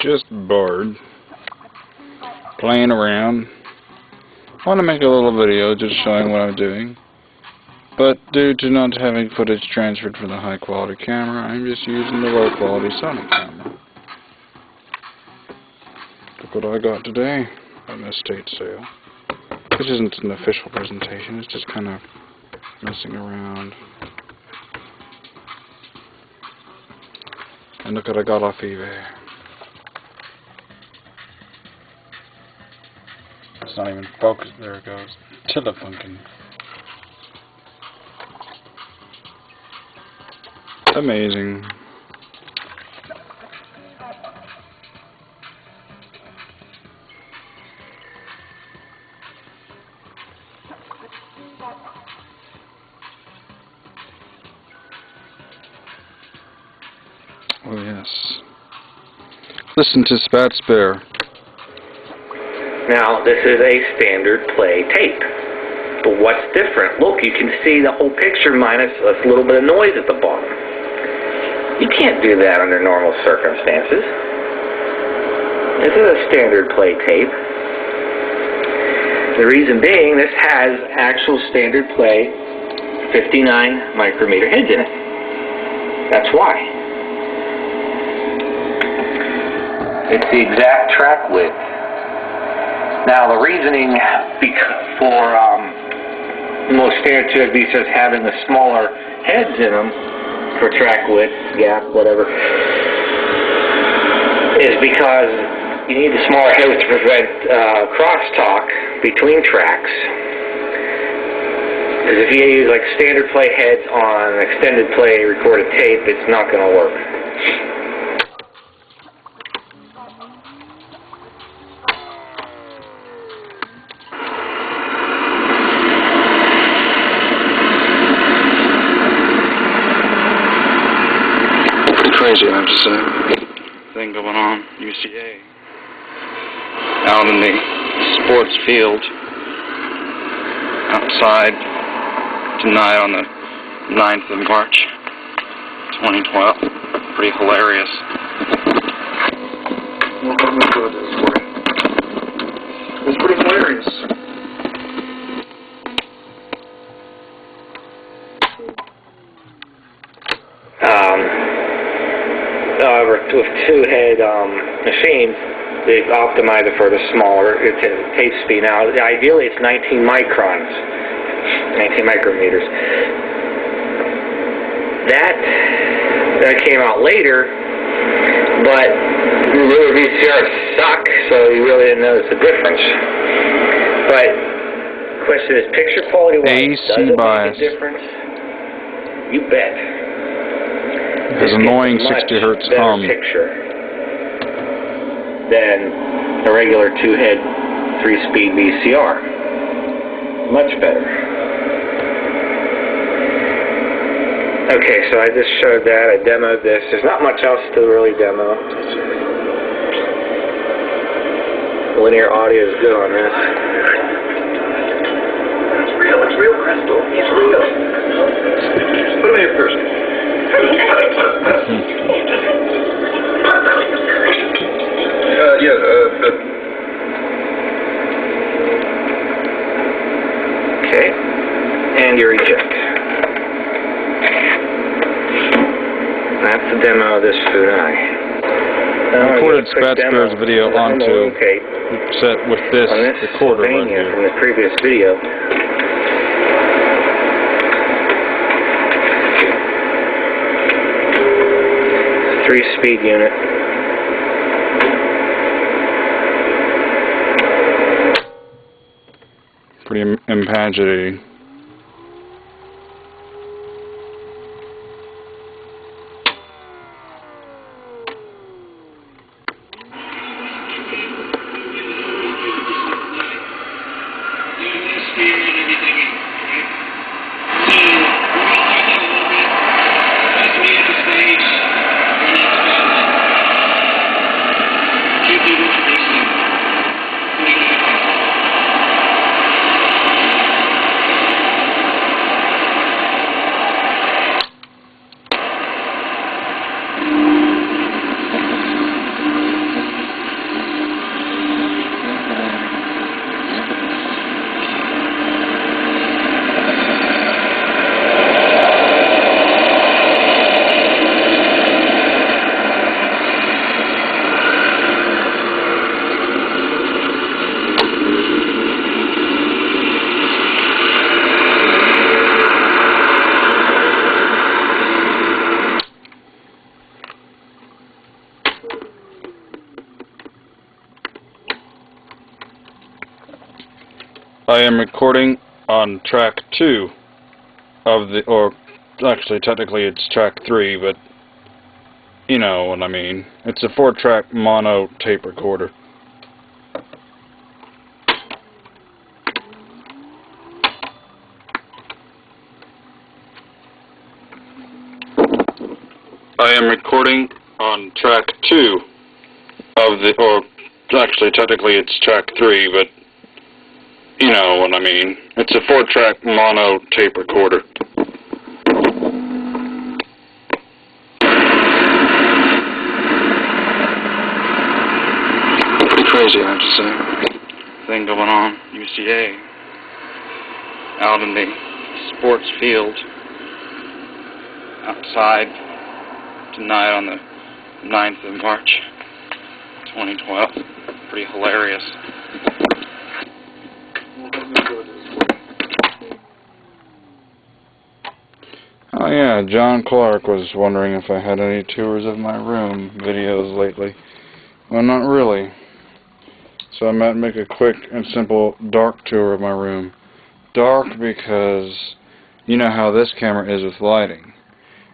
Just bored, playing around. I want to make a little video just showing what I'm doing, but due to not having footage transferred from the high quality camera, I'm just using the low quality Sony camera. Look what I got today on the estate sale. This isn't an official presentation, it's just kind of messing around. And look what I got off eBay. It's not even focused. There it goes. Telefunken. Amazing. Oh yes. Listen to Spats Bear. Now, this is a standard play tape. But what's different? Look, you can see the whole picture minus a little bit of noise at the bottom. You can't do that under normal circumstances. This is a standard play tape. The reason being, this has actual standard play 59 micrometer heads in it. That's why. It's the exact track width. Now, the reasoning for most standard 2 just having the smaller heads in them for track width, gap, whatever, is because you need the smaller heads to prevent crosstalk between tracks. Because if you use like standard play heads on an extended play recorded tape, it's not going to work. Crazy, I have to say. Thing going on, UCA. Out in the sports field, outside, tonight on the 9th of March, 2012. Pretty hilarious. It's pretty hilarious. However, with two-head machines, they've optimized it for the smaller tape speed. Now, ideally, it's 19 microns, 19 micrometers. That came out later, but the little VCRs suck, so you really didn't notice the difference. But the question is, picture quality-wise, does it make a difference? You bet. His annoying 60 hertz hum. Picture than a regular 2-head 3-speed VCR. Much better. Okay, so I just showed that. I demoed this. There's not much else to really demo. Linear audio is good on this. It's real. It's real, Crystal. It's real. Put him in here first. Okay, and your eject. That's the demo of this Funai. I recorded Spats Bear's video onto set with this recorder right here. From the previous video. 3-speed unit. Pretty impaginating. I am recording on track 2 of the, or actually technically it's track 3, but you know what I mean. It's a 4-track mono tape recorder. I am recording on track 2 of the, or actually technically it's track 3, but you know what I mean. It's a 4-track mono tape recorder. Pretty crazy, I have to say. Thing going on, UCA, out in the sports field, outside tonight on the 9th of March, 2012. Pretty hilarious. Oh yeah, John Clark was wondering if I had any tours of my room videos lately. Well, not really. So I might make a quick and simple dark tour of my room. Dark because you know how this camera is with lighting.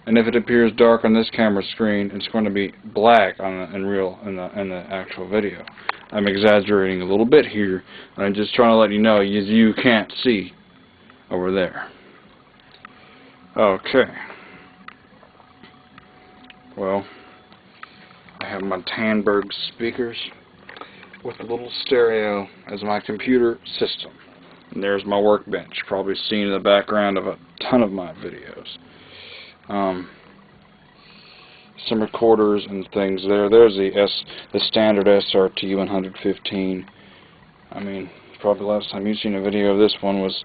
And if it appears dark on this camera screen, it's going to be black on in the actual video. I'm exaggerating a little bit here. I'm just trying to let you know you can't see over there. Okay. Well, I have my Tandberg speakers with a little stereo as my computer system. And there's my workbench, probably seen in the background of a ton of my videos. Some recorders and things there. There's the standard SRT 115. I mean, probably the last time you've seen a video of this one was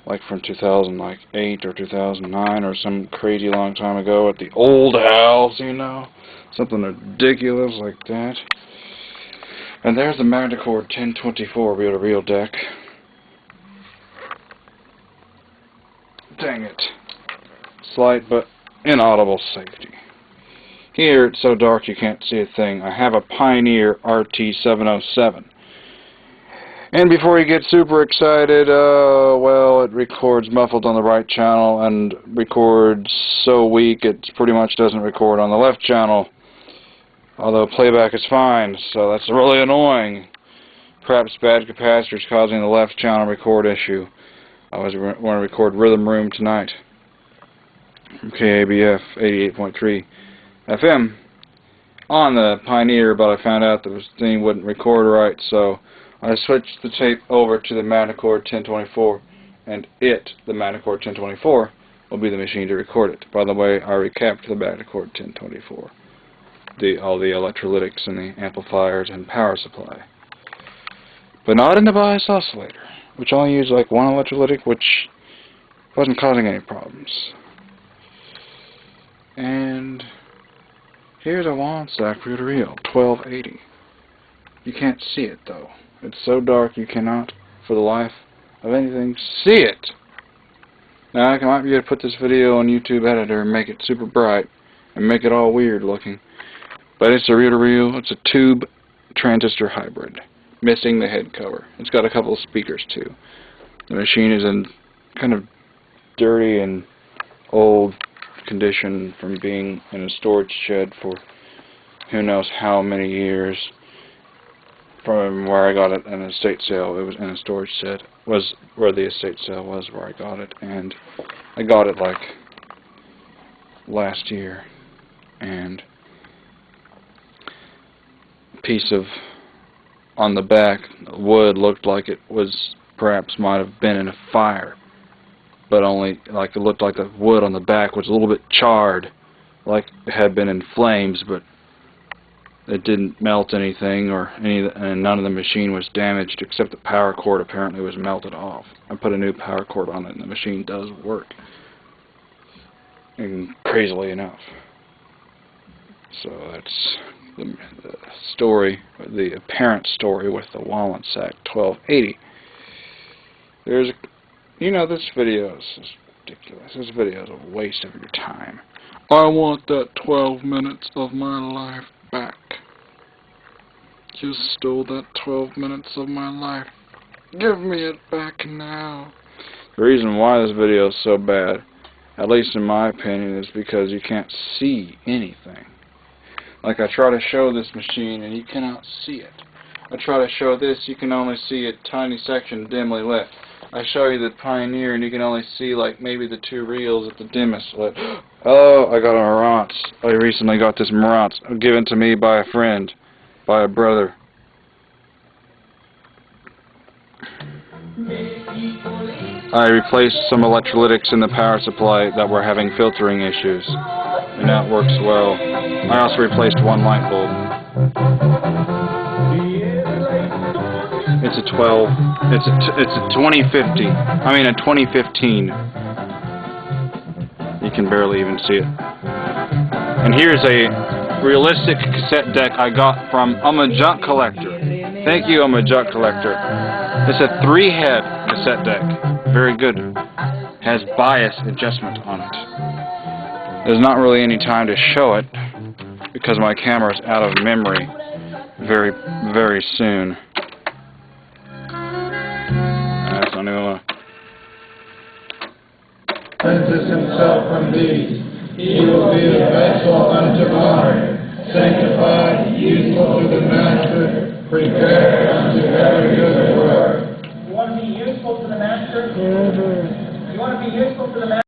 like from 2008 or 2009 or some crazy long time ago at the old house, you know, something ridiculous like that. And there's the Magnacord 1024 reel-to-reel deck. Dang it. Slight but inaudible safety. Here it's so dark you can't see a thing. I have a Pioneer RT707. And before you get super excited, well, it records muffled on the right channel and records so weak it pretty much doesn't record on the left channel. Although playback is fine, so that's really annoying. Perhaps bad capacitors causing the left channel record issue. I was want to record Rhythm Room tonight. KABF 88.3 FM on the Pioneer, but I found out that this thing wouldn't record right, so I switched the tape over to the Magnacord 1024, and the Magnacord 1024, will be the machine to record it. By the way, I recapped the Magnacord 1024, all the electrolytics and the amplifiers and power supply, but not in the bias oscillator, which only used like one electrolytic, which wasn't causing any problems. And here's a lawn sack reel-to-reel, 1280. You can't see it though. It's so dark you cannot, for the life of anything, see it. Now I might be able to put this video on YouTube Editor and make it super bright and make it all weird looking. But it's a reel-to-reel. It's a tube transistor hybrid, missing the head cover. It's got a couple of speakers too. The machine is in kind of dirty and old condition from being in a storage shed for who knows how many years. From where I got it in an estate sale, it was in a storage shed. Was where the estate sale was, where I got it, and I got it like last year. And a piece of on the back wood looked like it was perhaps might have been in a fire, but only like it looked like the wood on the back was a little bit charred, like it had been in flames, but it didn't melt anything, and none of the machine was damaged except the power cord apparently was melted off. I put a new power cord on it and the machine does work, and crazily enough. So that's the story, the apparent story with the Wallensack 1280. There's, you know, this video is ridiculous. This video is a waste of your time. I want that 12 minutes of my life back. You stole that 12 minutes of my life. Give me it back now. The reason why this video is so bad, at least in my opinion, is because you can't see anything. Like I try to show this machine and you cannot see it. I try to show this, you can only see a tiny section dimly lit. I show you the Pioneer and you can only see like maybe the 2 reels at the dimmest lit. Oh, I got a Marantz. I recently got this Marantz given to me by a friend, by a brother. I replaced some electrolytics in the power supply that were having filtering issues, and that works well. I also replaced 1 light bulb. It's a 12. It's a 2050. I mean a 2015. You can barely even see it. And here's a realistic cassette deck I got from Junk Collector. Thank you, Junk Collector. It's a 3-head cassette deck. Very good. Has bias adjustment on it. There's not really any time to show it because my camera's out of memory very, very soon. That's not even one. Cleanses himself from these. He will be a vessel unto honor, sanctified, useful to the master, prepared unto every good work. You want to be useful to the master? You want to be useful to the master?